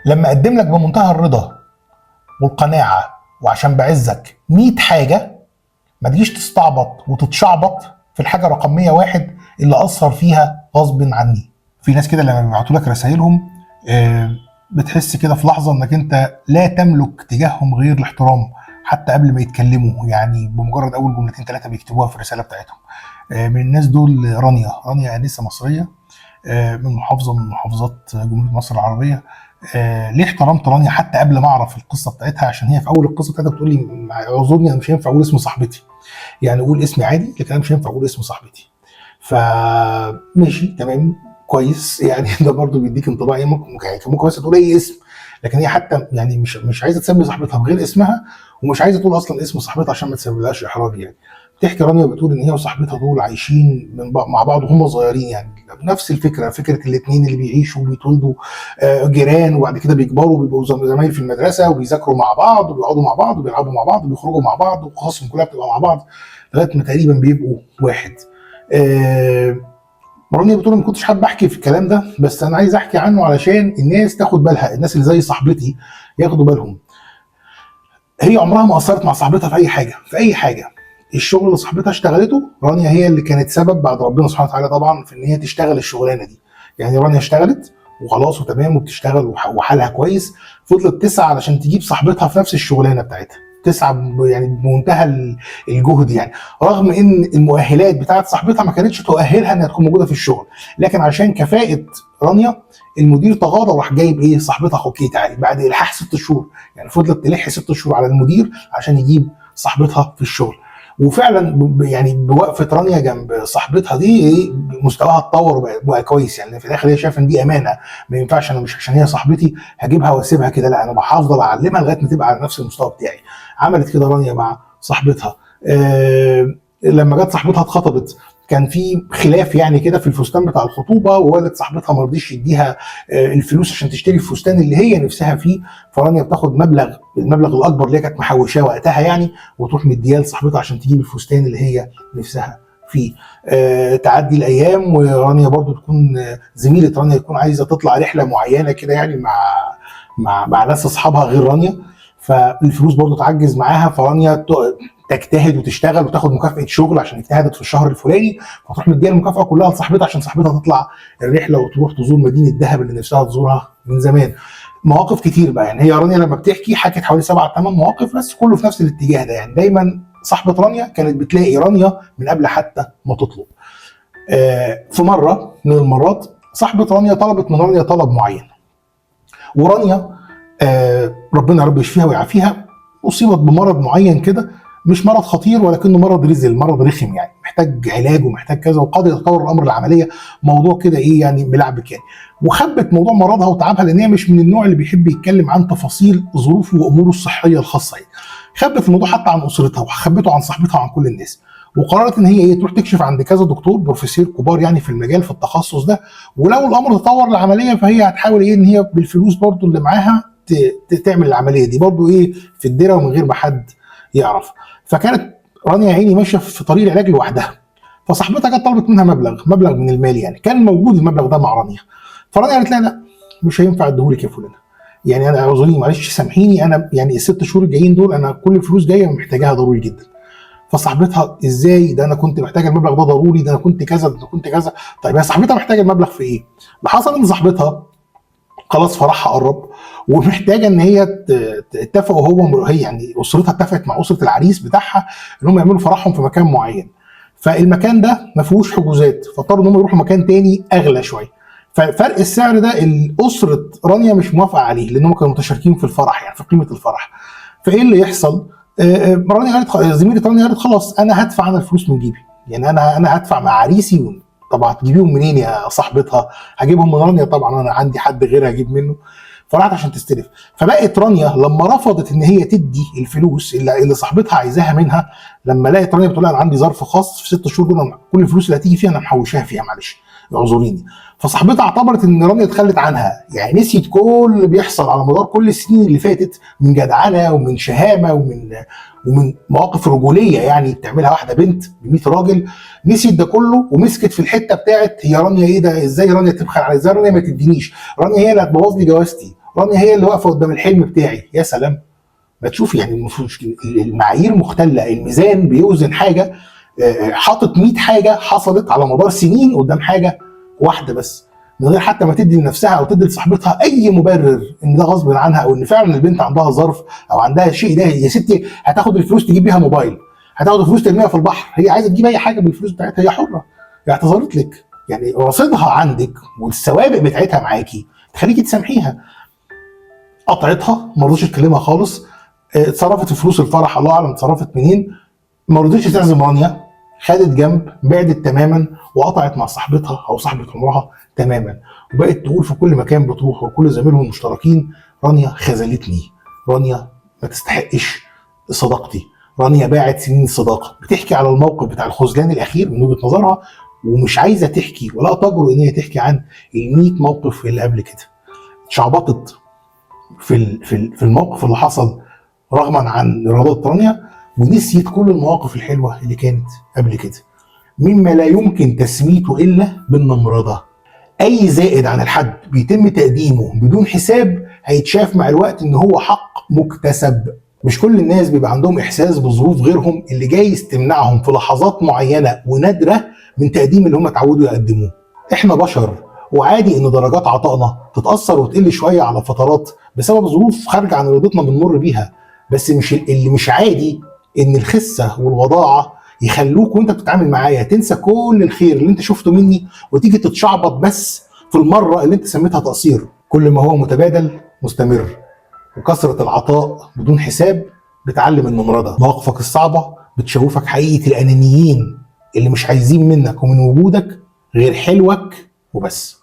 لما اقدم لك بمنتهى الرضا والقناعه وعشان بعزك 100 حاجه، ما تجيش تستعبط وتتشعبط في الحاجه رقم 101 اللي اثر فيها غصب عني. في ناس كده لما بيبعتوا لك رسائلهم بتحس كده في لحظه انك انت لا تملك تجاههم غير الاحترام حتى قبل ما يتكلموا، يعني بمجرد اول جملتين ثلاثه بيكتبوها في الرساله بتاعتهم. من الناس دول رانيا انسه مصريه من محافظه من محافظات جمهوريه مصر العربيه. ليه احترمت رانيا حتى قبل ما اعرف القصه بتاعتها؟ عشان هي في اول القصه بتاعتها بتقول لي اعذرني انا مش هينفع اقول اسم صاحبتي، يعني اقول اسمي عادي لكن انا مش هينفع اقول اسم صاحبتي. فماشي تمام كويس، يعني ده برضو بيديك انطباع ايه، ممكن بس تقول اي اسم، لكن هي حتى يعني مش عايزه تسمي صاحبتها بغير اسمها، ومش عايزه تقول اصلا اسم صاحبتها عشان ما تسببلهاش احراج. يعني بتحكي رانيا بتقول ان هي وصاحبتها دول عايشين مع بعض وهم صغيرين، يعني نفس فكره الاثنين اللي بيعيشوا وبيتولدوا جيران وبعد كده بيكبروا وبيبقوا زمايل في المدرسه وبيذاكروا مع بعض وبيقعدوا مع بعض وبيلعبوا مع بعض وبيخرجوا مع بعض وقصصهم كلها بتبقى مع بعض لغايه ما تقريبا بيبقوا واحد. رانيا بتقول ما كنتش حابب احكي في الكلام ده، بس انا عايز احكي عنه علشان الناس تاخد بالها، الناس اللي زي صاحبتي ياخدوا بالهم. هي عمرها ما قصرت مع صاحبتها في اي حاجه، في اي حاجه. الشغل اللي صاحبتها اشتغلته رانيا هي اللي كانت سبب بعد ربنا سبحانه وتعالى طبعا في ان هي تشتغل الشغلانه دي. يعني رانيا اشتغلت وخلاص وتمام وبتشتغل وحالها كويس، فضلت تسعى علشان تجيب صاحبتها في نفس الشغلانه بتاعتها، تسعى يعني بمنتهى الجهد، يعني رغم ان المؤهلات بتاعت صاحبتها ما كانتش تؤهلها انها تكون موجوده في الشغل، لكن عشان كفاءه رانيا المدير تغاضى وراح جايب ايه صاحبتها اخوكي تعالي بعد الحاح 6 شهور، يعني فضلت تلح 6 شهور على المدير عشان يجيب صاحبتها في الشغل. وفعلا يعني بوقفه رانيا جنب صاحبتها دي مستواها اتطور وبقى كويس، يعني في الاخر هي شايفه ان دي امانه، ما ينفعش انا مش عشان هي صاحبتي هجيبها واسيبها كده، لا انا هفضل اعلمها لغايه ما تبقى على نفس المستوى بتاعي. عملت كده رانيا مع صاحبتها. لما جت صاحبتها اتخطبت كان في خلاف يعني كده في الفستان بتاع الخطوبه، ووالد صاحبتها ما رضيش يديها الفلوس عشان تشتري الفستان اللي هي نفسها فيه، فرانيا بتاخد المبلغ الاكبر اللي هي كانت محوشاه وقتها يعني، وتروح مدياه لصاحبتها عشان تجيب الفستان اللي هي نفسها فيه. تعدي الايام ورانيا برضو تكون زميله رانيا تكون عايزه تطلع رحله معينه كده يعني مع ناس اصحابها غير رانيا، فالفلوس برضو تعجز معاها، فرانيا تجتهد وتشتغل وتاخد مكافاه شغل عشان اجتهدت في الشهر الفلاني، فتروح مديها المكافاه كلها لصاحبتها عشان صاحبتها تطلع الرحله وتروح تزور مدينه الذهب اللي نفسها تزورها من زمان. مواقف كتير بقى، يعني هي رانيا لما بتحكي حكت حوالي 7 8 مواقف بس كله في نفس الاتجاه ده، يعني دايما صاحبه رانيا كانت بتلاقي رانيا من قبل حتى ما تطلب. في مره من المرات صاحبه رانيا طلبت من رانيا طلب معين، ورانيا ربنا يا رب يشفيها ويعافيها اصيبت بمرض معين كده، مش مرض خطير ولكنه مرض رزل، مرض رخم يعني محتاج علاج ومحتاج كذا، وقد يتطور الامر العمليه موضوع كده ايه يعني ملعبك يعني. وخبت موضوع مرضها وتعبها لان هي مش من النوع اللي بيحب يتكلم عن تفاصيل ظروفه واموره الصحيه الخاصه يعني. خبت الموضوع حتى عن اسرتها وخبته عن صاحبتها وعن كل الناس، وقررت ان هي ايه تروح تكشف عند كذا دكتور بروفيسور كبار يعني في المجال في التخصص ده، ولو الامر تطور لعمليه فهي هتحاول ايه ان هي بالفلوس برضو اللي معاها تعمل العمليه دي برضو ايه في الدره ومن غير ما حد يعرف. فكانت رانيا عيني ماشيه في طريق العلاج لوحدها، فصاحبتها جت طلبت منها مبلغ من المال، يعني كان موجود المبلغ ده مع رانيا، فرانيا قالت لها لا مش هينفع اديهولك يا فلانه، يعني انا اعذريني معلش سامحيني، انا يعني ال6 شهور الجايين دول انا كل الفلوس جايه ومحتاجاها ضروري جدا. فصاحبتها ازاي ده انا كنت محتاجه المبلغ ده ضروري، ده انا كنت كذا ده كنت كذا. طيب هي صاحبتها محتاجه المبلغ في ايه؟ اللي حصل ان صاحبتها خلاص فرحها قرب ومحتاجه ان هي اتفقوا هي يعني اسرتها اتفقت مع اسره العريس بتاعها ان هم يعملوا فرحهم في مكان معين، فالمكان ده ما فيهوش حجوزات، فاضطروا ان هم يروحوا مكان تاني اغلى شويه، ففرق السعر ده الاسره رانيا مش موافقه عليه لان هم كانوا متشاركين في الفرح يعني في قيمه الفرح. فايه اللي يحصل؟ رانيا قالت زميله رانيا قالت خلاص انا هدفع انا الفلوس من جيبي، يعني انا هدفع مع عريسي. طبعا تجيبيهم منين يا صاحبتها؟ هجيبهم من رانيا طبعا، انا عندي حد غيرها اجيب منه. فراحت عشان تستلف، فبقت رانيا لما رفضت ان هي تدي الفلوس اللي صاحبتها عايزاها منها، لما لقيت رانيا بتقول لها انا عندي ظرف خاص في 6 شهور دول كل الفلوس اللي هتيجي فيها انا محوشاها فيها معلش اعذريني، فصاحبتها اعتبرت ان رانيا اتخلت عنها، يعني نسيت كل اللي بيحصل على مدار كل السنين اللي فاتت من جدعنه ومن شهامه ومن مواقف رجوليه يعني بتعملها واحده بنت ب 100 راجل، نسيت ده كله ومسكت في الحته بتاعت هي رانيا ايه ده، ازاي رانيا تبخل على، ازاي رانيا ما تدينيش، رانيا هي اللي هتبوظ لي جوازتي، رانيا هي اللي واقفه قدام الحلم بتاعي. يا سلام، ما تشوف يعني المعايير مختله، الميزان بيوزن حاجه، حاطط 100 حاجه حصلت على مدار سنين قدام حاجه واحده بس، من غير حتى ما تدي لنفسها او تدي لصاحبتها اي مبرر ان ده غصب عنها، او ان فعلا البنت عندها ظرف او عندها شيء. ده يا ستي هتاخد الفلوس تجيب بيها موبايل، هتاخد الفلوس ترميها في البحر، هي عايزه تجيب اي حاجه بالفلوس بتاعتها، هي حره، هي اعتذرت لك، يعني رصيدها عندك والسوابق بتاعتها معاكي تخليكي تسامحيها. قطعتها، ما رضيتش تكلمها خالص، اتصرفت في فلوس الفرح الله اعلم اتصرفت منين، ما رضيتش تعزم رانيا، خدت جنب، بعدت تماما وقطعت مع صاحبتها او صاحبه عمرها تماما، وبقت تقول في كل مكان بتروح وكل زميلهم المشتركين: رانيا خذلتني، رانيا ما تستحقش صداقتي، رانيا باعت سنين الصداقه. بتحكي على الموقف بتاع الخذلان الاخير من وجهه نظرها، ومش عايزه تحكي ولا تجرؤ ان هي تحكي عن ال 100 موقف اللي قبل كده. اتشعبطت في الموقف اللي حصل رغما عن اراده رانيا، ونسيت كل المواقف الحلوه اللي كانت قبل كده، مما لا يمكن تسميته الا بالنمرضه. اي زائد عن الحد بيتم تقديمه بدون حساب هيتشاف مع الوقت ان هو حق مكتسب. مش كل الناس بيبقى عندهم احساس بظروف غيرهم اللي جايز تمنعهم في لحظات معينه ونادره من تقديم اللي هم اتعودوا يقدموه. احنا بشر، وعادي ان درجات عطائنا تتاثر وتقل شويه على فترات بسبب ظروف خارجه عن ارادتنا بنمر بيها، بس مش اللي مش عادي ان الخسه والوضاعه يخلوك وانت بتتعامل معايا تنسى كل الخير اللي انت شفته مني وتيجي تتشعبط بس في المره اللي انت سميتها تقصير. كل ما هو متبادل مستمر، وكثره العطاء بدون حساب بتعلم النمرضه. مواقفك الصعبه بتشوفك حقيقه الانانيين اللي مش عايزين منك ومن وجودك غير حلوك وبس.